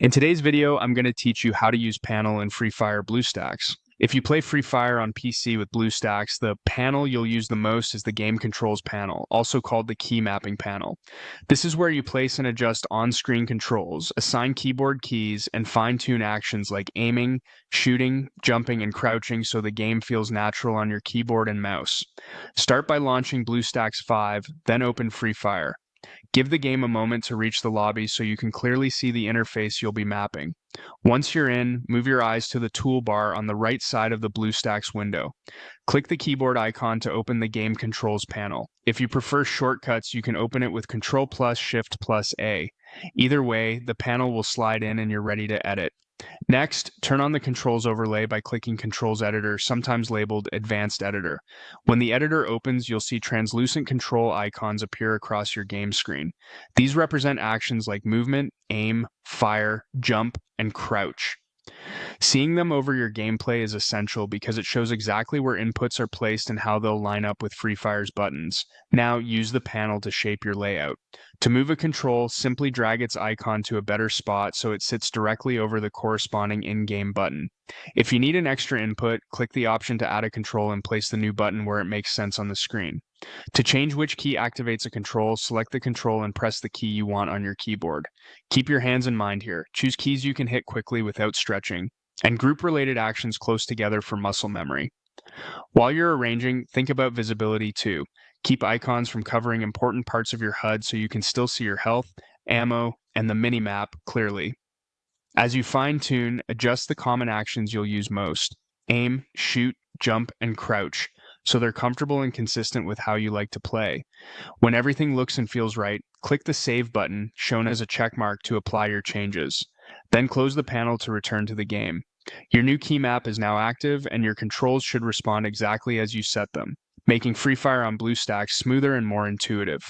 In today's video, I'm going to teach you how to use panel in Free Fire Bluestacks. If you play Free Fire on PC with Bluestacks, the panel you'll use the most is the game controls panel, also called the key mapping panel. This is where you place and adjust on-screen controls, assign keyboard keys, and fine-tune actions like aiming, shooting, jumping, and crouching so the game feels natural on your keyboard and mouse. Start by launching Bluestacks 5, then open Free Fire. Give the game a moment to reach the lobby so you can clearly see the interface you'll be mapping. Once you're in, move your eyes to the toolbar on the right side of the BlueStacks window. Click the keyboard icon to open the game controls panel. If you prefer shortcuts, you can open it with Control plus Shift plus A. Either way, the panel will slide in and you're ready to edit. Next, turn on the controls overlay by clicking Controls Editor, sometimes labeled Advanced Editor. When the editor opens, you'll see translucent control icons appear across your game screen. These represent actions like movement, aim, fire, jump, and crouch. Seeing them over your gameplay is essential because it shows exactly where inputs are placed and how they'll line up with Free Fire's buttons. Now use the panel to shape your layout. To move a control, simply drag its icon to a better spot so it sits directly over the corresponding in-game button. If you need an extra input, click the option to add a control and place the new button where it makes sense on the screen. To change which key activates a control, select the control and press the key you want on your keyboard. Keep your hands in mind here. Choose keys you can hit quickly without stretching, and group related actions close together for muscle memory. While you're arranging, think about visibility too. Keep icons from covering important parts of your HUD so you can still see your health, ammo, and the minimap clearly. As you fine-tune, adjust the common actions you'll use most. Aim, shoot, jump, and crouch, so they're comfortable and consistent with how you like to play. When everything looks and feels right, click the Save button, shown as a check mark, to apply your changes. Then close the panel to return to the game. Your new key map is now active, and your controls should respond exactly as you set them, making Free Fire on BlueStacks smoother and more intuitive.